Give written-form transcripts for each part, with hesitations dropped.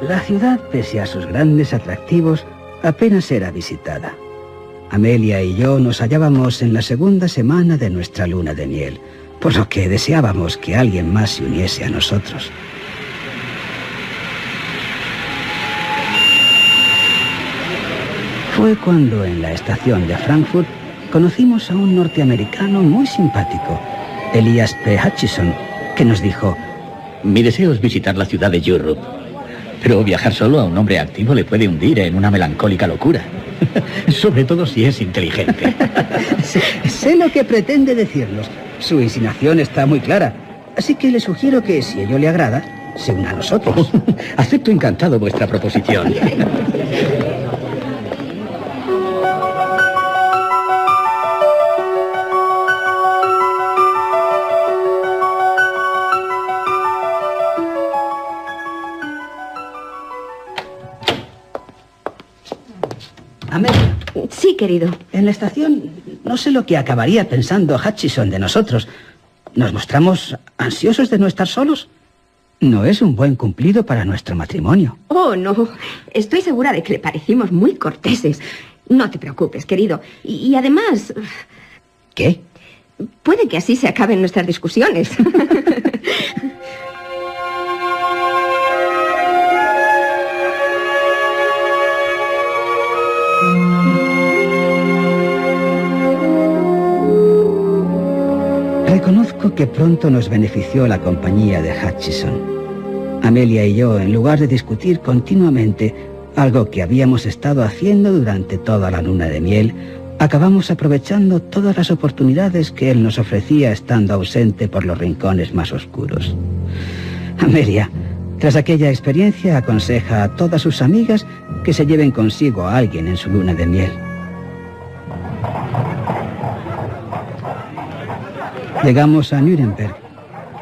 La ciudad, pese a sus grandes atractivos, apenas era visitada. Amelia y yo nos hallábamos en la segunda semana de nuestra luna de miel, por lo que deseábamos que alguien más se uniese a nosotros. Fue cuando en la estación de Frankfurt conocimos a un norteamericano muy simpático, Elias P. Hutchison, que nos dijo: mi deseo es visitar la ciudad de Europe, pero viajar solo a un hombre activo le puede hundir en una melancólica locura. Sobre todo si es inteligente. Sé lo que pretende decirnos. Su insinuación está muy clara. Así que le sugiero que, si ello le agrada, se una a nosotros. Acepto encantado vuestra proposición. Amelia. Sí, querido. En la estación no sé lo que acabaría pensando Hutchison de nosotros. ¿Nos mostramos ansiosos de no estar solos? No es un buen cumplido para nuestro matrimonio. Oh, no. Estoy segura de que le parecimos muy corteses. No te preocupes, querido. Y además... ¿Qué? Puede que así se acaben nuestras discusiones. Reconozco que pronto nos benefició la compañía de Hutchison. Amelia y yo, en lugar de discutir continuamente, algo que habíamos estado haciendo durante toda la luna de miel, acabamos aprovechando todas las oportunidades que él nos ofrecía estando ausente por los rincones más oscuros. Amelia, tras aquella experiencia, aconseja a todas sus amigas que se lleven consigo a alguien en su luna de miel. Llegamos a Nuremberg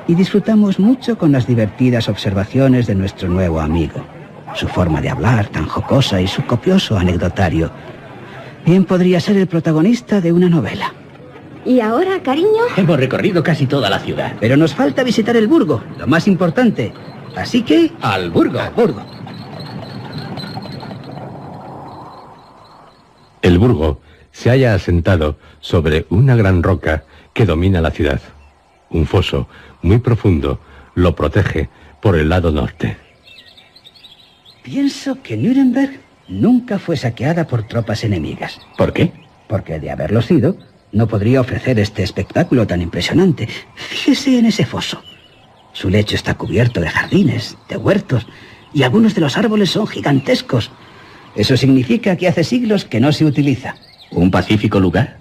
y disfrutamos mucho con las divertidas observaciones de nuestro nuevo amigo. Su forma de hablar tan jocosa y su copioso anecdotario. Bien podría ser el protagonista de una novela. ¿Y ahora, cariño? Hemos recorrido casi toda la ciudad. Pero nos falta visitar el Burgo, lo más importante. Así que... ¡al Burgo! ¡Al Burgo! El Burgo se halla asentado sobre una gran roca que domina la ciudad. Un foso muy profundo lo protege por el lado norte. Pienso que Nuremberg nunca fue saqueada por tropas enemigas. ¿Por qué? Porque de haberlo sido, no podría ofrecer este espectáculo tan impresionante. Fíjese en ese foso. Su lecho está cubierto de jardines, de huertos, y algunos de los árboles son gigantescos. Eso significa que hace siglos que no se utiliza. ¿Un pacífico lugar?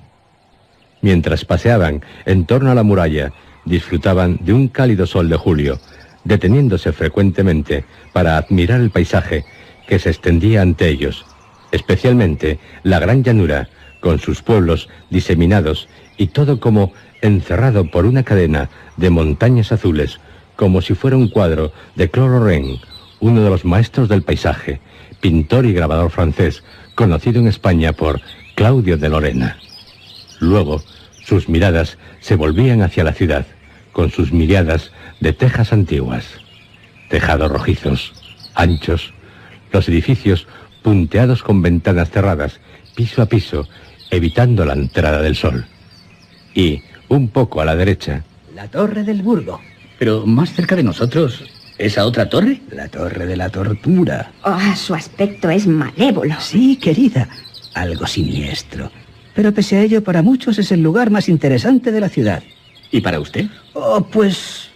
Mientras paseaban en torno a la muralla, disfrutaban de un cálido sol de julio, deteniéndose frecuentemente para admirar el paisaje que se extendía ante ellos, especialmente la gran llanura, con sus pueblos diseminados y todo como encerrado por una cadena de montañas azules, como si fuera un cuadro de Claude Lorrain, uno de los maestros del paisaje, pintor y grabador francés, conocido en España por Claudio de Lorena. Luego, sus miradas se volvían hacia la ciudad, con sus miriadas de tejas antiguas. Tejados rojizos, anchos, los edificios punteados con ventanas cerradas, piso a piso, evitando la entrada del sol. Y, un poco a la derecha... la Torre del Burgo. Pero más cerca de nosotros, ¿esa otra torre? La Torre de la Tortura. Oh, su aspecto es malévolo. Sí, querida, algo siniestro. Pero pese a ello, para muchos es el lugar más interesante de la ciudad. ¿Y para usted? Oh, pues...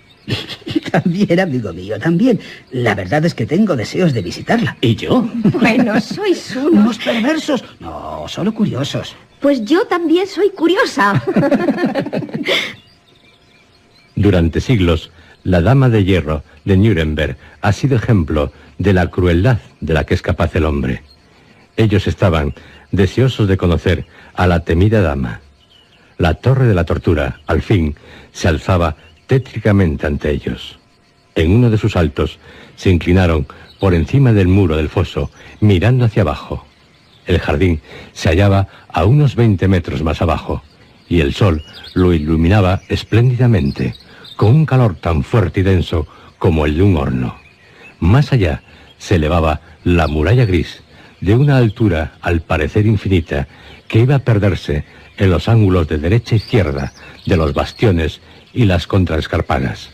también, amigo mío, también. La verdad es que tengo deseos de visitarla. ¿Y yo? Bueno, sois ¿Unos perversos? No, solo curiosos. Pues yo también soy curiosa. Durante siglos, la Dama de Hierro de Nuremberg ha sido ejemplo de la crueldad de la que es capaz el hombre. Ellos estaban deseosos de conocer a la temida dama. La Torre de la Tortura, al fin, se alzaba tétricamente ante ellos. En uno de sus altos se inclinaron por encima del muro del foso, mirando hacia abajo. El jardín se hallaba a unos 20 metros más abajo, y el sol lo iluminaba espléndidamente, con un calor tan fuerte y denso como el de un horno. Más allá se elevaba la muralla gris, de una altura al parecer infinita, que iba a perderse en los ángulos de derecha e izquierda de los bastiones y las contraescarpanas.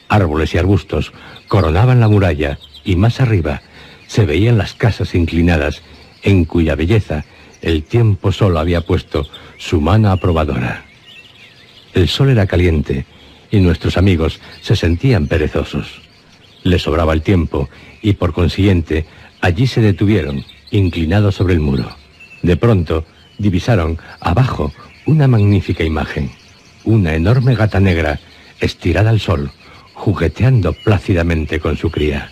Árboles y arbustos coronaban la muralla y más arriba se veían las casas inclinadas en cuya belleza el tiempo solo había puesto su mano aprobadora. El sol era caliente y nuestros amigos se sentían perezosos. Les sobraba el tiempo y por consiguiente allí se detuvieron, inclinados sobre el muro. De pronto divisaron abajo una magnífica imagen, una enorme gata negra estirada al sol, jugueteando plácidamente con su cría.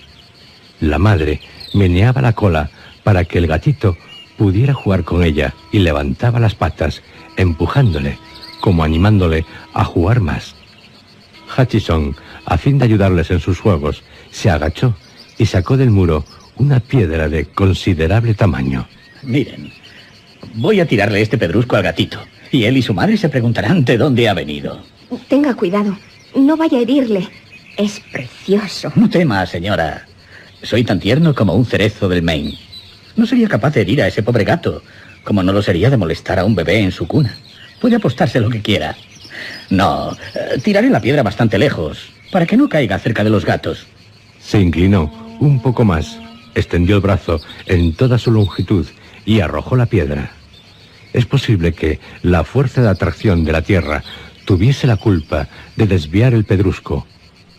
La madre meneaba la cola para que el gatito pudiera jugar con ella y levantaba las patas, empujándole, como animándole a jugar más. Hutchison, a fin de ayudarles en sus juegos, se agachó y sacó del muro una piedra de considerable tamaño. Miren, voy a tirarle este pedrusco al gatito, y él y su madre se preguntarán de dónde ha venido. Tenga cuidado, no vaya a herirle. Es precioso. No tema, señora. Soy tan tierno como un cerezo del Maine. No sería capaz de herir a ese pobre gato, como no lo sería de molestar a un bebé en su cuna. Puede apostarse lo que quiera. No, tiraré la piedra bastante lejos, para que no caiga cerca de los gatos. Se inclinó un poco más, extendió el brazo en toda su longitud y arrojó la piedra. Es posible que la fuerza de atracción de la tierra tuviese la culpa de desviar el pedrusco,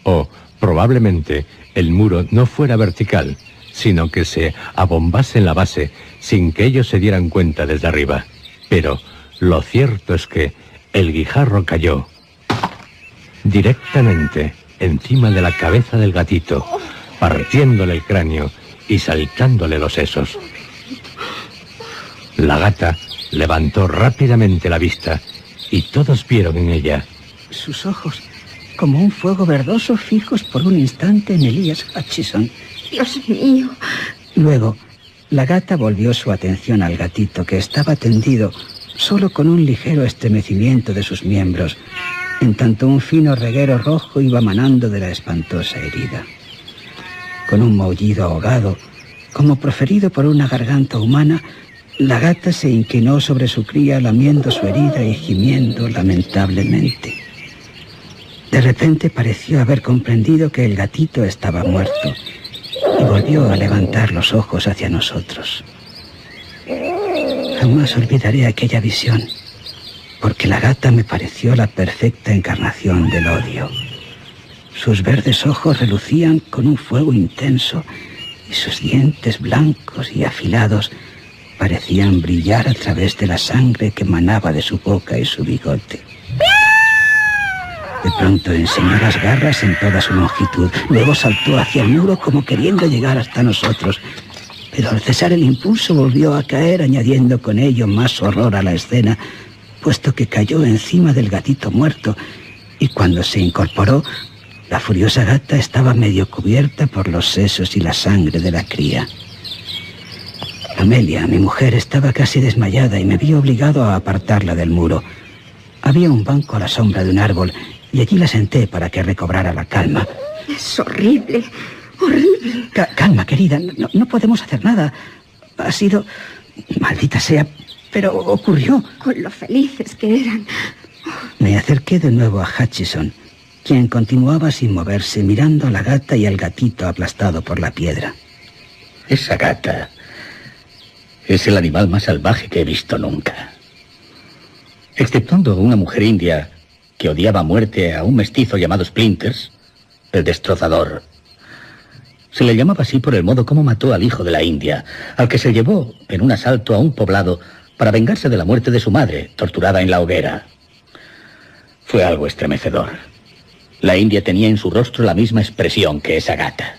o probablemente el muro no fuera vertical, sino que se abombase en la base sin que ellos se dieran cuenta desde arriba. Pero lo cierto es que el guijarro cayó directamente encima de la cabeza del gatito, partiéndole el cráneo y saltándole los sesos. La gata levantó rápidamente la vista y todos vieron en ella sus ojos, como un fuego verdoso, fijos por un instante en Elías Hutchison. Dios mío. Luego, la gata volvió su atención al gatito, que estaba tendido, solo con un ligero estremecimiento de sus miembros, en tanto un fino reguero rojo iba manando de la espantosa herida. Con un maullido ahogado, como proferido por una garganta humana, la gata se inclinó sobre su cría, lamiendo su herida y gimiendo lamentablemente. De repente pareció haber comprendido que el gatito estaba muerto y volvió a levantar los ojos hacia nosotros. Jamás olvidaré aquella visión, porque la gata me pareció la perfecta encarnación del odio. Sus verdes ojos relucían con un fuego intenso y sus dientes blancos y afilados parecían brillar a través de la sangre que manaba de su boca y su bigote. De pronto enseñó las garras en toda su longitud. Luego saltó hacia el muro como queriendo llegar hasta nosotros. Pero al cesar el impulso volvió a caer, añadiendo con ello más horror a la escena, puesto que cayó encima del gatito muerto, y cuando se incorporó, la furiosa gata estaba medio cubierta por los sesos y la sangre de la cría. Amelia, mi mujer, estaba casi desmayada y me vi obligado a apartarla del muro. Había un banco a la sombra de un árbol y allí la senté para que recobrara la calma. Es horrible, horrible. Calma, querida, no podemos hacer nada. Ha sido... maldita sea, pero ocurrió. Con lo felices que eran. Me acerqué de nuevo a Hutchison, quien continuaba sin moverse, mirando a la gata y al gatito aplastado por la piedra. Esa gata es el animal más salvaje que he visto nunca. Exceptuando una mujer india que odiaba a muerte a un mestizo llamado Splinters, el destrozador. Se le llamaba así por el modo como mató al hijo de la India, al que se llevó en un asalto a un poblado para vengarse de la muerte de su madre, torturada en la hoguera. Fue algo estremecedor. La India tenía en su rostro la misma expresión que esa gata.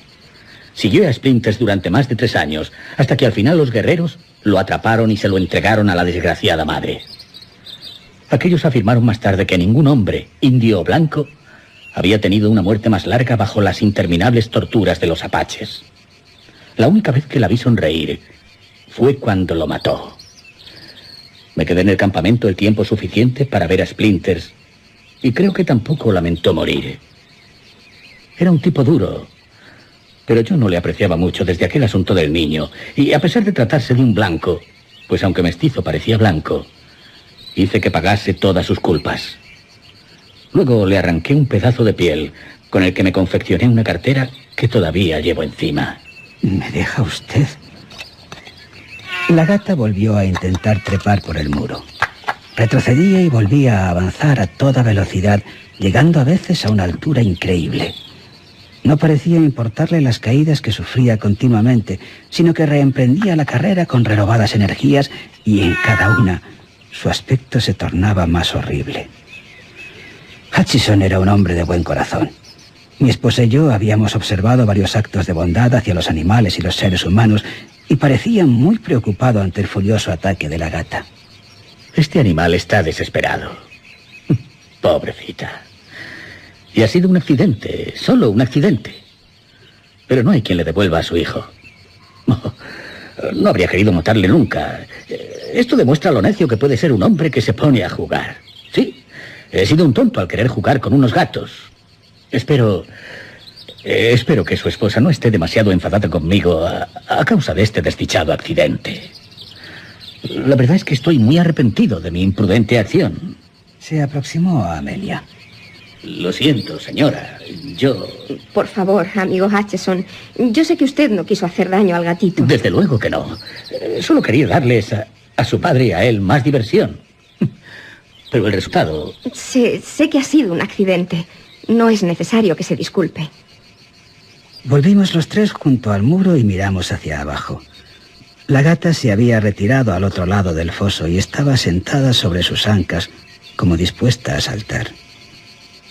Siguió a Splinters durante más de 3 años, hasta que al final los guerreros lo atraparon y se lo entregaron a la desgraciada madre. Aquellos afirmaron más tarde que ningún hombre, indio o blanco, había tenido una muerte más larga bajo las interminables torturas de los apaches. La única vez que la vi sonreír fue cuando lo mató. Me quedé en el campamento el tiempo suficiente para ver a Splinters y creo que tampoco lamentó morir. Era un tipo duro, Pero yo no le apreciaba mucho desde aquel asunto del niño. Y a pesar de tratarse de un blanco, pues aunque mestizo parecía blanco, hice que pagase todas sus culpas. Luego le arranqué un pedazo de piel con el que me confeccioné una cartera que todavía llevo encima. ¿Me deja usted? La gata volvió a intentar trepar por el muro. Retrocedía y volvía a avanzar a toda velocidad, llegando a veces a una altura increíble. No parecía importarle las caídas que sufría continuamente, sino que reemprendía la carrera con renovadas energías y en cada una su aspecto se tornaba más horrible. Hutchison era un hombre de buen corazón. Mi esposa y yo habíamos observado varios actos de bondad hacia los animales y los seres humanos y parecía muy preocupado ante el furioso ataque de la gata. Este animal está desesperado. Pobrecita. Y ha sido un accidente, solo un accidente. Pero no hay quien le devuelva a su hijo. No habría querido matarle nunca. Esto demuestra lo necio que puede ser un hombre que se pone a jugar. Sí, he sido un tonto al querer jugar con unos gatos. Espero que su esposa no esté demasiado enfadada conmigo a causa de este desdichado accidente. La verdad es que estoy muy arrepentido de mi imprudente acción. Se aproximó a Amelia. Lo siento, señora. Yo... Por favor, amigo Hutchison, yo sé que usted no quiso hacer daño al gatito. Desde luego que no. Solo quería darles a su padre y a él más diversión. Pero el resultado... Sé que ha sido un accidente. No es necesario que se disculpe. Volvimos los tres junto al muro y miramos hacia abajo. La gata se había retirado al otro lado del foso y estaba sentada sobre sus ancas, como dispuesta a saltar.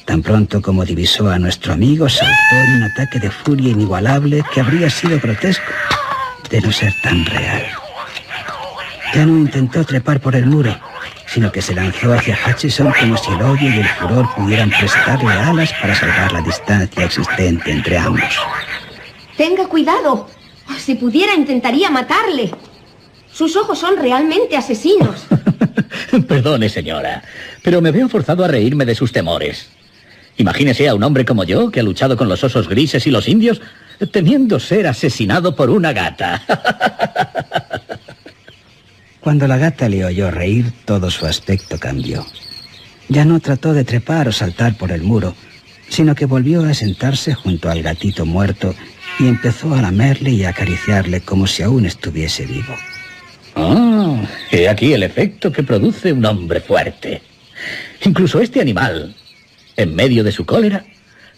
Tan pronto como divisó a nuestro amigo, saltó en un ataque de furia inigualable que habría sido grotesco de no ser tan real. Ya no intentó trepar por el muro, sino que se lanzó hacia Hutchison como si el odio y el furor pudieran prestarle alas para salvar la distancia existente entre ambos. ¡Tenga cuidado! Si pudiera, intentaría matarle. Sus ojos son realmente asesinos. Perdone, señora, pero me veo forzado a reírme de sus temores. Imagínese a un hombre como yo, que ha luchado con los osos grises y los indios, temiendo ser asesinado por una gata. Cuando la gata le oyó reír, todo su aspecto cambió. Ya no trató de trepar o saltar por el muro, sino que volvió a sentarse junto al gatito muerto y empezó a lamerle y a acariciarle como si aún estuviese vivo. Ah, he aquí el efecto que produce un hombre fuerte. Incluso este animal, en medio de su cólera,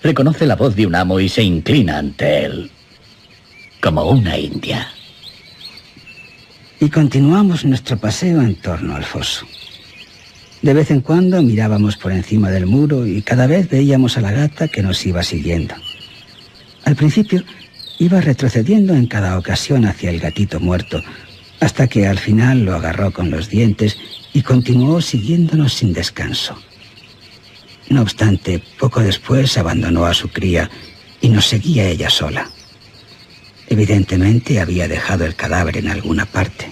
reconoce la voz de un amo y se inclina ante él, como una india. Y continuamos nuestro paseo en torno al foso. De vez en cuando mirábamos por encima del muro y cada vez veíamos a la gata que nos iba siguiendo. Al principio iba retrocediendo en cada ocasión hacia el gatito muerto, hasta que al final lo agarró con los dientes y continuó siguiéndonos sin descanso. No obstante, poco después abandonó a su cría y nos seguía ella sola. Evidentemente había dejado el cadáver en alguna parte.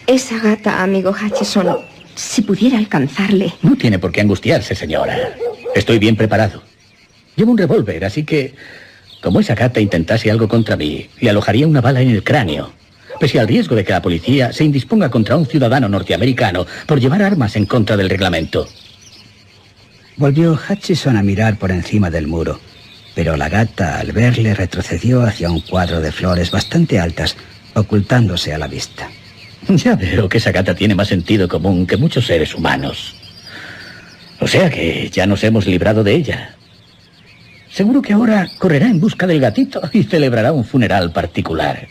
Esa gata, amigo Hutchison, si pudiera alcanzarle... No tiene por qué angustiarse, señora. Estoy bien preparado. Llevo un revólver, así que... como esa gata intentase algo contra mí, le alojaría una bala en el cráneo. Pese al riesgo de que la policía se indisponga contra un ciudadano norteamericano por llevar armas en contra del reglamento. Volvió Hutchison a mirar por encima del muro, pero la gata, al verle, retrocedió hacia un cuadro de flores bastante altas, ocultándose a la vista. Ya veo que esa gata tiene más sentido común que muchos seres humanos. O sea que ya nos hemos librado de ella. Seguro que ahora correrá en busca del gatito y celebrará un funeral particular.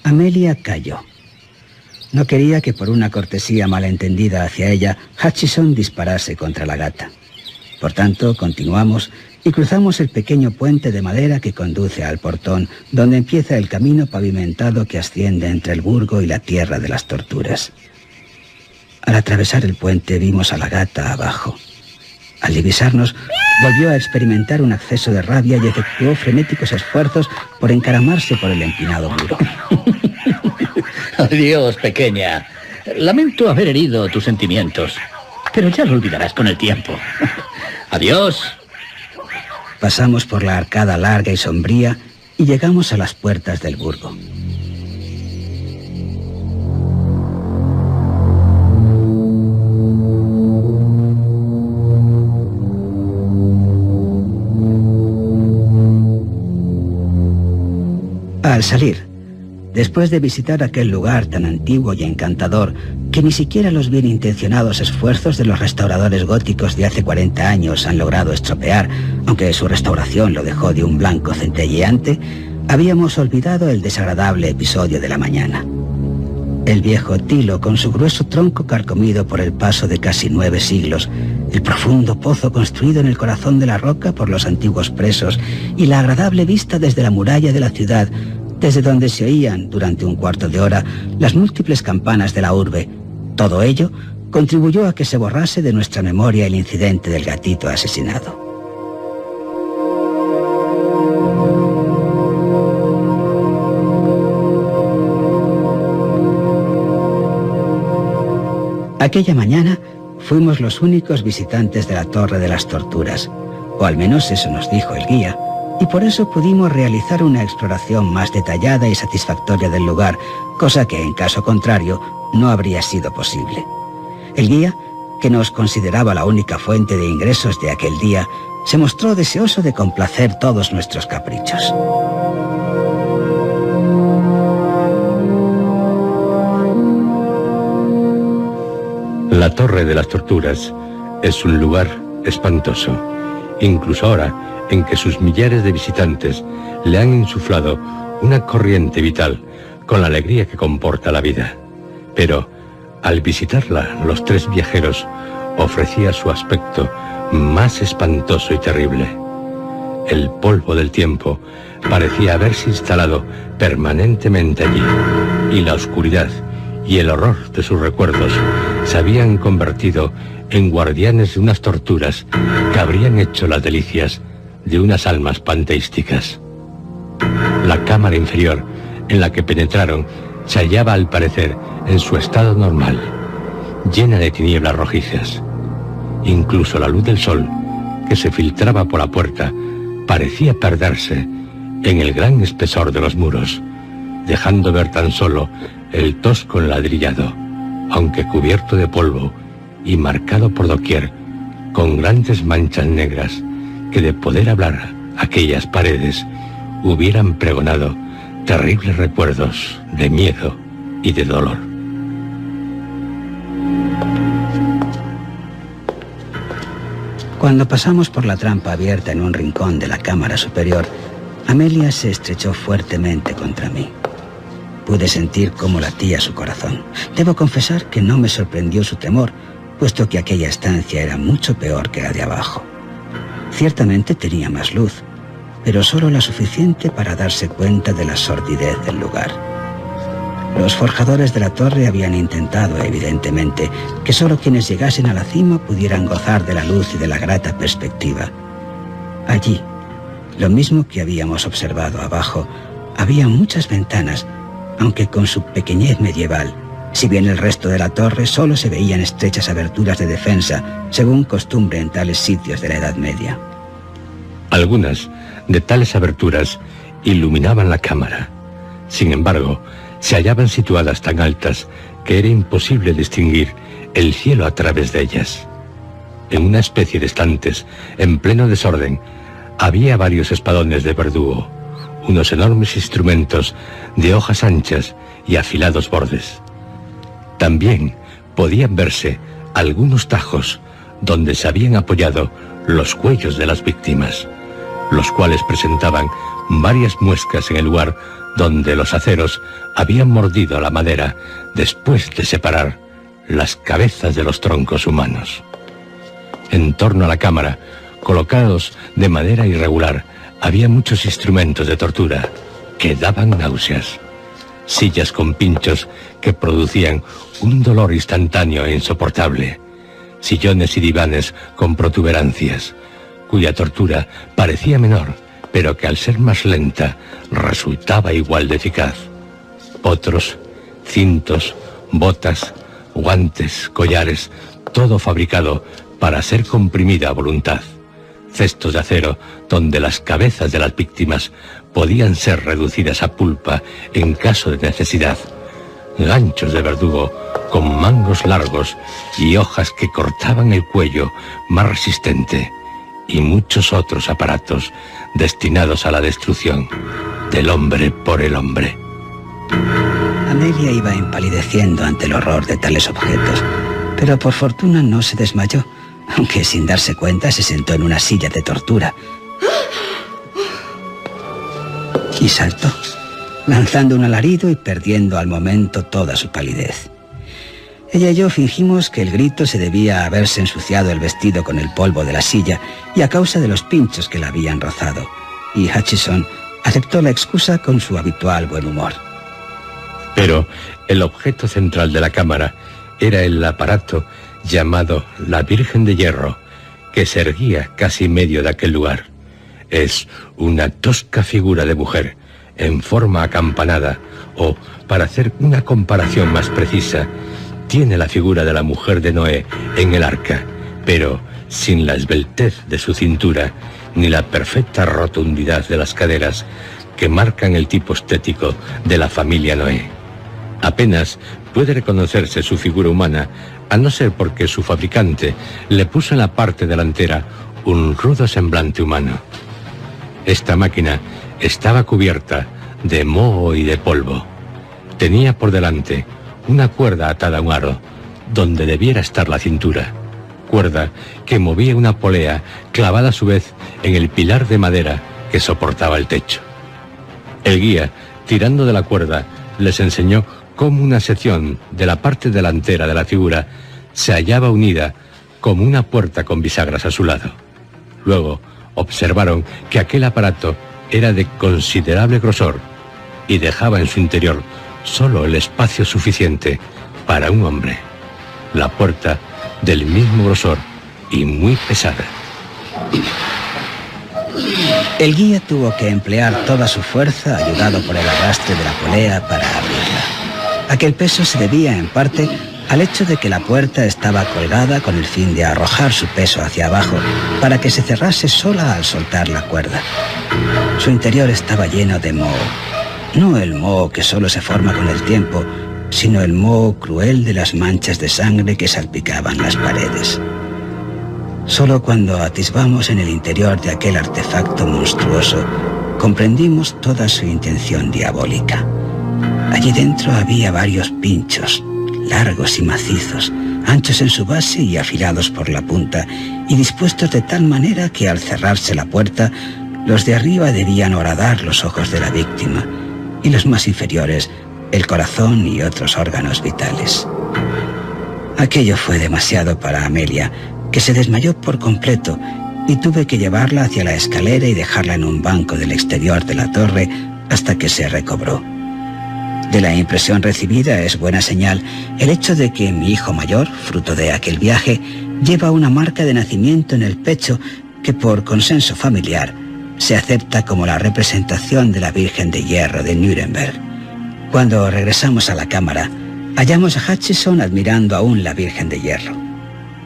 Amelia calló. No quería que por una cortesía malentendida hacia ella, Hutchison disparase contra la gata. Por tanto, continuamos y cruzamos el pequeño puente de madera que conduce al portón, donde empieza el camino pavimentado que asciende entre el burgo y la tierra de las torturas. Al atravesar el puente vimos a la gata abajo. Al divisarnos, volvió a experimentar un acceso de rabia y efectuó frenéticos esfuerzos por encaramarse por el empinado muro. Adiós, pequeña. Lamento haber herido tus sentimientos, pero ya lo olvidarás con el tiempo. Adiós. Pasamos por la arcada larga y sombría y llegamos a las puertas del burgo. Al salir, después de visitar aquel lugar tan antiguo y encantador que ni siquiera los bien intencionados esfuerzos de los restauradores góticos de hace 40 años han logrado estropear, aunque su restauración lo dejó de un blanco centelleante, habíamos olvidado el desagradable episodio de la mañana. El viejo tilo, con su grueso tronco carcomido por el paso de casi 9 siglos, el profundo pozo construido en el corazón de la roca por los antiguos presos y la agradable vista desde la muralla de la ciudad, desde donde se oían durante un cuarto de hora las múltiples campanas de la urbe. Todo ello contribuyó a que se borrase de nuestra memoria el incidente del gatito asesinado. Aquella mañana fuimos los únicos visitantes de la Torre de las Torturas, o al menos eso nos dijo el guía, y por eso pudimos realizar una exploración más detallada y satisfactoria del lugar, cosa que en caso contrario no habría sido posible. El guía, que nos consideraba la única fuente de ingresos de aquel día, se mostró deseoso de complacer todos nuestros caprichos. La Torre de las Torturas es un lugar espantoso, incluso ahora en que sus millares de visitantes le han insuflado una corriente vital con la alegría que comporta la vida. Pero al visitarla, los 3 viajeros ofrecía su aspecto más espantoso y terrible. El polvo del tiempo parecía haberse instalado permanentemente allí, y la oscuridad y el horror de sus recuerdos se habían convertido en guardianes de unas torturas que habrían hecho las delicias de unas almas panteísticas. La cámara inferior en la que penetraron se hallaba al parecer en su estado normal, llena de tinieblas rojizas. Incluso la luz del sol que se filtraba por la puerta parecía perderse en el gran espesor de los muros, dejando ver tan solo el tosco enladrillado, aunque cubierto de polvo y marcado por doquier con grandes manchas negras que, de poder hablar aquellas paredes, hubieran pregonado terribles recuerdos de miedo y de dolor. Cuando pasamos por la trampa abierta en un rincón de la cámara superior, Amelia se estrechó fuertemente contra mí. Pude sentir cómo latía su corazón. Debo confesar que no me sorprendió su temor, puesto que aquella estancia era mucho peor que la de abajo. Ciertamente tenía más luz, pero solo la suficiente para darse cuenta de la sordidez del lugar. Los forjadores de la torre habían intentado, evidentemente, que solo quienes llegasen a la cima pudieran gozar de la luz y de la grata perspectiva. Allí, lo mismo que habíamos observado abajo, había muchas ventanas, aunque con su pequeñez medieval, si bien el resto de la torre solo se veían estrechas aberturas de defensa, según costumbre en tales sitios de la Edad Media. Algunas de tales aberturas iluminaban la cámara. Sin embargo, se hallaban situadas tan altas que era imposible distinguir el cielo a través de ellas. En una especie de estantes, en pleno desorden, había varios espadones de verdugo, unos enormes instrumentos de hojas anchas y afilados bordes. También podían verse algunos tajos donde se habían apoyado los cuellos de las víctimas, los cuales presentaban varias muescas en el lugar donde los aceros habían mordido la madera después de separar las cabezas de los troncos humanos. En torno a la cámara, colocados de manera irregular, había muchos instrumentos de tortura que daban náuseas. Sillas con pinchos que producían un dolor instantáneo e insoportable. Sillones y divanes con protuberancias, cuya tortura parecía menor, pero que al ser más lenta resultaba igual de eficaz. Otros, cintos, botas, guantes, collares, todo fabricado para ser comprimida a voluntad. Cestos de acero donde las cabezas de las víctimas podían ser reducidas a pulpa en caso de necesidad. Ganchos de verdugo con mangos largos y hojas que cortaban el cuello más resistente, y muchos otros aparatos destinados a la destrucción del hombre por el hombre. Amelia iba empalideciendo ante el horror de tales objetos, pero por fortuna no se desmayó, aunque sin darse cuenta se sentó en una silla de tortura. Y saltó, lanzando un alarido y perdiendo al momento toda su palidez. Ella y yo fingimos que el grito se debía a haberse ensuciado el vestido con el polvo de la silla y a causa de los pinchos que la habían rozado, y Hutchison aceptó la excusa con su habitual buen humor. Pero el objeto central de la cámara era el aparato llamado la Virgen de Hierro, que se erguía casi medio de aquel lugar. Es una tosca figura de mujer, en forma acampanada, o, para hacer una comparación más precisa, tiene la figura de la mujer de Noé en el arca, pero sin la esbeltez de su cintura, ni la perfecta rotundidad de las caderas que marcan el tipo estético de la familia Noé. Apenas puede reconocerse su figura humana, a no ser porque su fabricante le puso en la parte delantera un rudo semblante humano. Esta máquina estaba cubierta de moho y de polvo. Tenía por delante una cuerda atada a un aro, donde debiera estar la cintura, cuerda que movía una polea clavada a su vez en el pilar de madera que soportaba el techo. El guía, tirando de la cuerda, les enseñó cómo una sección de la parte delantera de la figura se hallaba unida como una puerta con bisagras a su lado. Luego observaron que aquel aparato era de considerable grosor y dejaba en su interior solo el espacio suficiente para un hombre. La puerta del mismo grosor y muy pesada. El guía tuvo que emplear toda su fuerza, ayudado por el arrastre de la polea, para abrirla. Aquel peso se debía, en parte, al hecho de que la puerta estaba colgada con el fin de arrojar su peso hacia abajo para que se cerrase sola al soltar la cuerda. Su interior estaba lleno de moho. No el moho que solo se forma con el tiempo, sino el moho cruel de las manchas de sangre que salpicaban las paredes. Solo cuando atisbamos en el interior de aquel artefacto monstruoso, comprendimos toda su intención diabólica. Allí dentro había varios pinchos, largos y macizos, anchos en su base y afilados por la punta, y dispuestos de tal manera que al cerrarse la puerta, los de arriba debían horadar los ojos de la víctima, y los más inferiores, el corazón y otros órganos vitales. Aquello fue demasiado para Amelia, que se desmayó por completo, y tuve que llevarla hacia la escalera y dejarla en un banco del exterior de la torre hasta que se recobró. De la impresión recibida es buena señal el hecho de que mi hijo mayor, fruto de aquel viaje, lleva una marca de nacimiento en el pecho que por consenso familiar se acepta como la representación de la Virgen de Hierro de Nuremberg. Cuando regresamos a la cámara, hallamos a Hutchison admirando aún la Virgen de Hierro.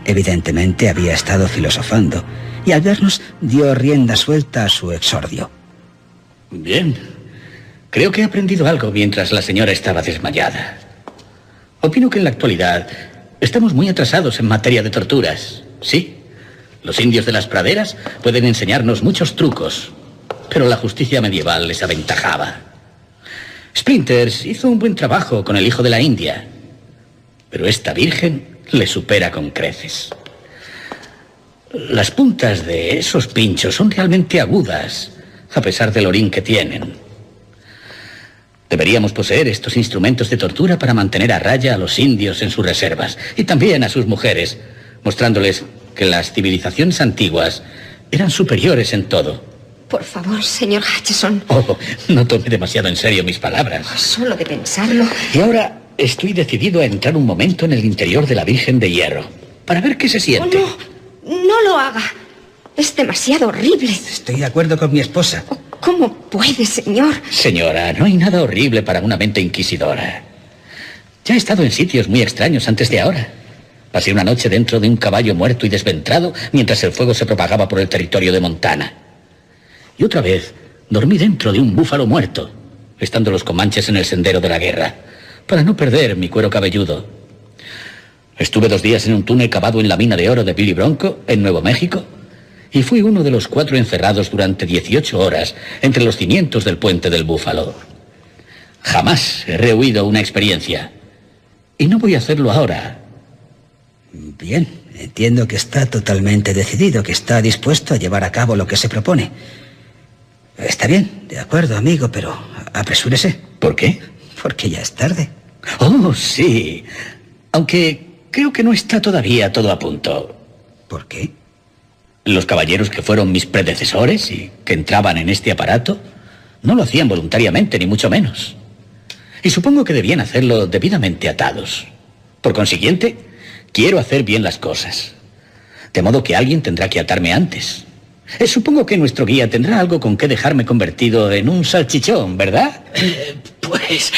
Evidentemente había estado filosofando, y al vernos dio rienda suelta a su exordio. Bien. Creo que he aprendido algo mientras la señora estaba desmayada. Opino que en la actualidad estamos muy atrasados en materia de torturas. Sí, los indios de las praderas pueden enseñarnos muchos trucos, pero la justicia medieval les aventajaba. Splinters hizo un buen trabajo con el hijo de la India, pero esta virgen le supera con creces. Las puntas de esos pinchos son realmente agudas, a pesar del orín que tienen. Deberíamos poseer estos instrumentos de tortura para mantener a raya a los indios en sus reservas, y también a sus mujeres, mostrándoles que las civilizaciones antiguas eran superiores en todo. Por favor, señor Hutchison. Oh, no tome demasiado en serio mis palabras. Solo de pensarlo. Y ahora estoy decidido a entrar un momento en el interior de la Virgen de Hierro, para ver qué se siente. Oh, no lo haga. Es demasiado horrible. Estoy de acuerdo con mi esposa. ¿Cómo puede, señor? Señora, no hay nada horrible para una mente inquisidora. Ya he estado en sitios muy extraños antes de ahora. Pasé una noche dentro de un caballo muerto y desventrado mientras el fuego se propagaba por el territorio de Montana. Y otra vez Dormí dentro de un búfalo muerto, estando los comanches en el sendero de la guerra, para no perder mi cuero cabelludo. Estuve 2 días en un túnel cavado en la mina de oro de Billy Bronco, en Nuevo México, y fui uno de los 4 encerrados durante 18 horas entre los cimientos del puente del Búfalo. Jamás he rehuido una experiencia, y no voy a hacerlo ahora. Bien, entiendo que está totalmente decidido, que está dispuesto a llevar a cabo lo que se propone. Está bien, de acuerdo, amigo, pero apresúrese. ¿Por qué? Porque ya es tarde. Oh, sí. Aunque creo que no está todavía todo a punto. ¿Por qué? Los caballeros que fueron mis predecesores y que entraban en este aparato no lo hacían voluntariamente, ni mucho menos. Y supongo que debían hacerlo debidamente atados. Por consiguiente, quiero hacer bien las cosas. De modo que alguien tendrá que atarme antes. Supongo que nuestro guía tendrá algo con que dejarme convertido en un salchichón, ¿verdad? Pues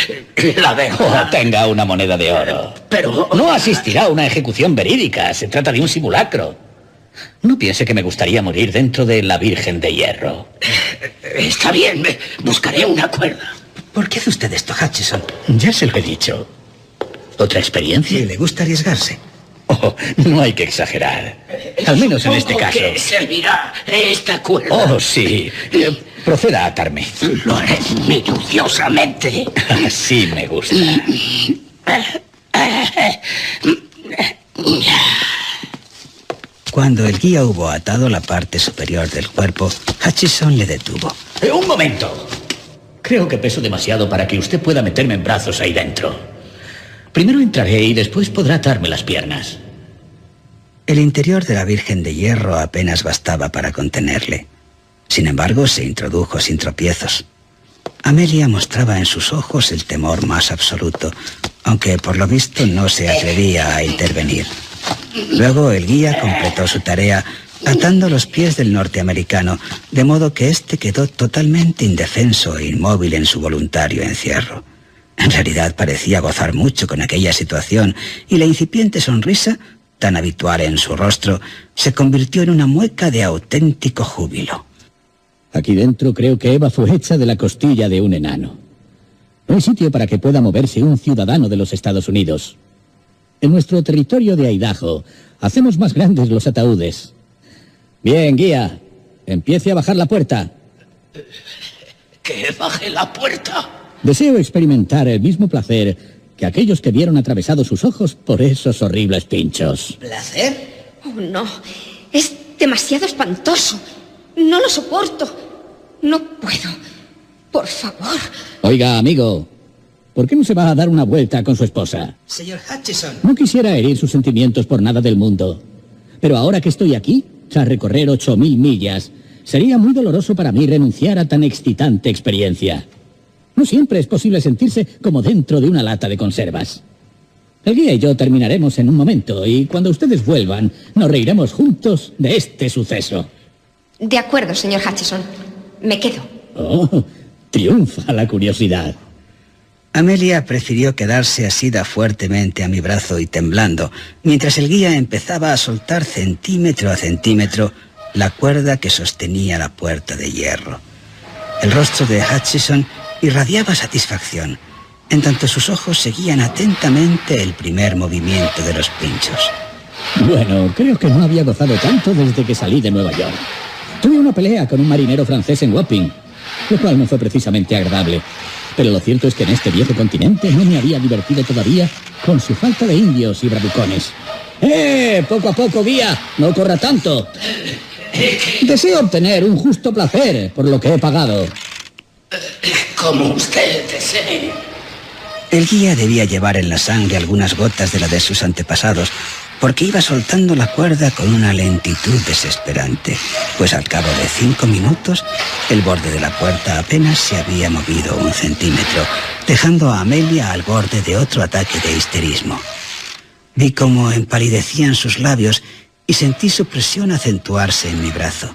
la dejo. Tenga una moneda de oro. Pero no asistirá a una ejecución verídica. Se trata de un simulacro. No piense que me gustaría morir dentro de la Virgen de Hierro. Está bien, buscaré una cuerda. ¿Por qué hace usted esto, Hutchison? Ya se lo he dicho. ¿Otra experiencia? Sí, le gusta arriesgarse. Oh, no hay que exagerar. Al menos en este caso. ¿Qué servirá esta cuerda? Oh, sí. Proceda a atarme. Lo haré minuciosamente. Así me gusta. Cuando el guía hubo atado la parte superior del cuerpo, Hutchison le detuvo. Un momento. Creo que peso demasiado para que usted pueda meterme en brazos ahí dentro. Primero entraré y después podrá atarme las piernas. El interior de la Virgen de Hierro apenas bastaba para contenerle. Sin embargo, se introdujo sin tropiezos. Amelia mostraba en sus ojos el temor más absoluto, aunque por lo visto no se atrevía a intervenir. Luego el guía completó su tarea atando los pies del norteamericano, de modo que éste quedó totalmente indefenso e inmóvil en su voluntario encierro. En realidad parecía gozar mucho con aquella situación, y la incipiente sonrisa, tan habitual en su rostro, se convirtió en una mueca de auténtico júbilo. Aquí dentro creo que Eva fue hecha de la costilla de un enano. No hay sitio para que pueda moverse un ciudadano de los Estados Unidos. En nuestro territorio de Idaho hacemos más grandes los ataúdes. Bien, guía, empiece a bajar la puerta. ¿Que baje la puerta? Deseo experimentar el mismo placer que aquellos que vieron atravesados sus ojos por esos horribles pinchos. ¿Placer? Oh, no. Es demasiado espantoso. No lo soporto. No puedo. Por favor. Oiga, amigo, ¿por qué no se va a dar una vuelta con su esposa? Señor Hutchison. No quisiera herir sus sentimientos por nada del mundo. Pero ahora que estoy aquí, tras recorrer 8000 millas, sería muy doloroso para mí renunciar a tan excitante experiencia. No siempre es posible sentirse como dentro de una lata de conservas. El guía y yo terminaremos en un momento, y cuando ustedes vuelvan, nos reiremos juntos de este suceso. De acuerdo, señor Hutchison. Me quedo. Oh, triunfa la curiosidad. Amelia prefirió quedarse asida fuertemente a mi brazo y temblando, mientras el guía empezaba a soltar centímetro a centímetro la cuerda que sostenía la puerta de hierro. El rostro de Hutchison irradiaba satisfacción, en tanto sus ojos seguían atentamente el primer movimiento de los pinchos. Bueno, creo que no había gozado tanto desde que salí de Nueva York. Tuve una pelea con un marinero francés en Wapping, lo cual no fue precisamente agradable. Pero lo cierto es que en este viejo continente no me había divertido todavía con su falta de indios y bravucones. Poco a poco, guía, no corra tanto. Deseo obtener un justo placer por lo que he pagado. Como usted desee. El guía debía llevar en la sangre algunas gotas de la de sus antepasados, porque iba soltando la cuerda con una lentitud desesperante, pues al cabo de 5 minutos, el borde de la puerta apenas se había movido 1 centímetro, dejando a Amelia al borde de otro ataque de histerismo. Vi cómo empalidecían sus labios y sentí su presión acentuarse en mi brazo.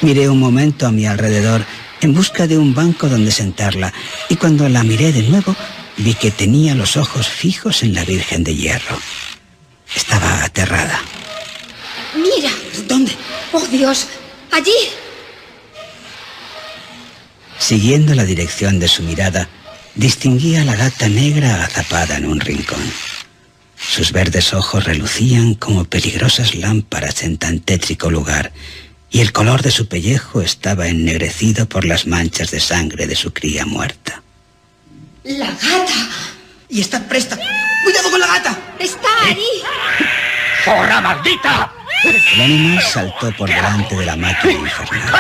Miré un momento a mi alrededor en busca de un banco donde sentarla, y cuando la miré de nuevo, vi que tenía los ojos fijos en la Virgen de Hierro. Estaba aterrada. ¡Mira! ¿Dónde? ¡Oh, Dios! ¡Allí! Siguiendo la dirección de su mirada, distinguía a la gata negra agazapada en un rincón. Sus verdes ojos relucían como peligrosas lámparas en tan tétrico lugar, y el color de su pellejo estaba ennegrecido por las manchas de sangre de su cría muerta. ¡La gata! ¡Y está presta! ¡Cuidado con la gata! ¡Está ahí! ¡Zorra maldita! El animal saltó por delante de la máquina infernal.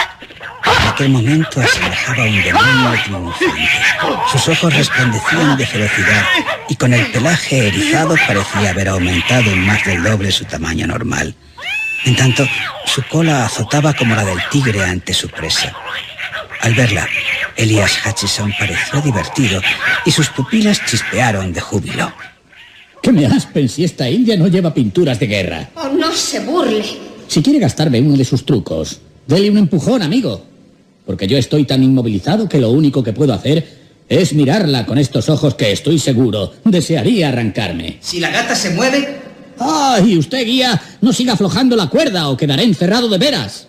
En aquel momento asemejaba un demonio triunfante. Sus ojos resplandecían de ferocidad y con el pelaje erizado parecía haber aumentado en más del doble su tamaño normal. En tanto, su cola azotaba como la del tigre ante su presa. Al verla, Elias Hutchison pareció divertido y sus pupilas chispearon de júbilo. ¿Qué me aspen si esta india no lleva pinturas de guerra? ¡Oh, no se burle! Si quiere gastarme uno de sus trucos, dele un empujón, amigo. Porque yo estoy tan inmovilizado que lo único que puedo hacer es mirarla con estos ojos que estoy seguro desearía arrancarme. Si la gata se mueve... ¡Ay, usted, guía! No siga aflojando la cuerda o quedaré encerrado de veras.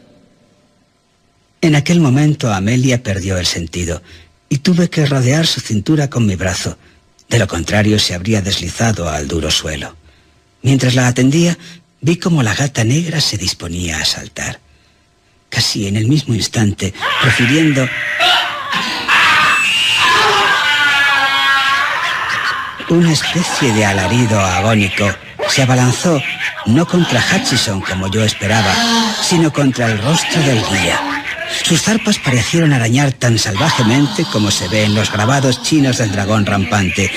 En aquel momento Amelia perdió el sentido y tuve que rodear su cintura con mi brazo. De lo contrario se habría deslizado al duro suelo. Mientras la atendía, vi como la gata negra se disponía a saltar. Casi en el mismo instante, profiriendo una especie de alarido agónico, se abalanzó no contra Hutchison como yo esperaba, sino contra el rostro del guía. Sus zarpas parecieron arañar tan salvajemente como se ve en los grabados chinos del dragón rampante,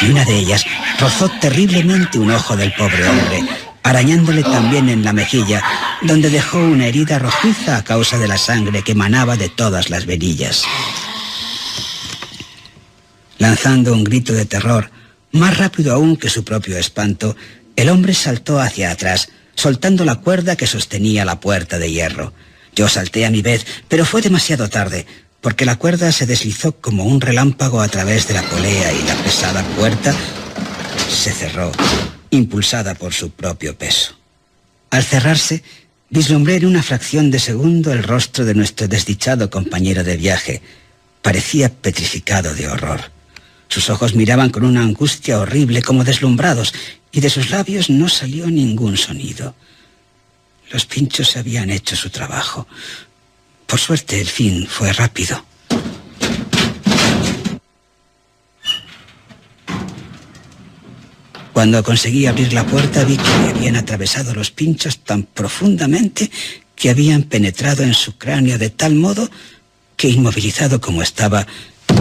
y una de ellas rozó terriblemente un ojo del pobre hombre, arañándole también en la mejilla, donde dejó una herida rojiza a causa de la sangre que manaba de todas las verillas. Lanzando un grito de terror, más rápido aún que su propio espanto, el hombre saltó hacia atrás, soltando la cuerda que sostenía la puerta de hierro. Yo salté a mi vez, pero fue demasiado tarde, porque la cuerda se deslizó como un relámpago a través de la polea y la pesada puerta se cerró, impulsada por su propio peso. Al cerrarse, vislumbré en una fracción de segundo el rostro de nuestro desdichado compañero de viaje. Parecía petrificado de horror. Sus ojos miraban con una angustia horrible como deslumbrados, y de sus labios no salió ningún sonido. Los pinchos habían hecho su trabajo. Por suerte, el fin fue rápido. Cuando conseguí abrir la puerta, vi que le habían atravesado los pinchos tan profundamente que habían penetrado en su cráneo de tal modo que, inmovilizado como estaba,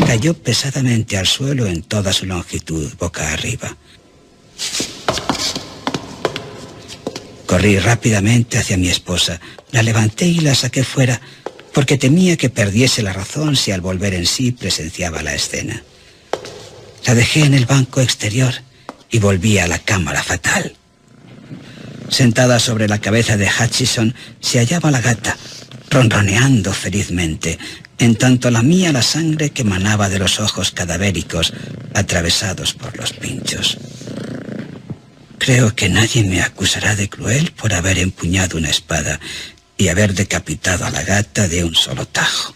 cayó pesadamente al suelo en toda su longitud, boca arriba. Corrí rápidamente hacia mi esposa, la levanté y la saqué fuera, porque temía que perdiese la razón si al volver en sí presenciaba la escena. La dejé en el banco exterior y volví a la cámara fatal. Sentada sobre la cabeza de Hutchison se hallaba la gata, ronroneando felizmente, en tanto lamía la sangre que manaba de los ojos cadavéricos atravesados por los pinchos. Creo que nadie me acusará de cruel por haber empuñado una espada y haber decapitado a la gata de un solo tajo.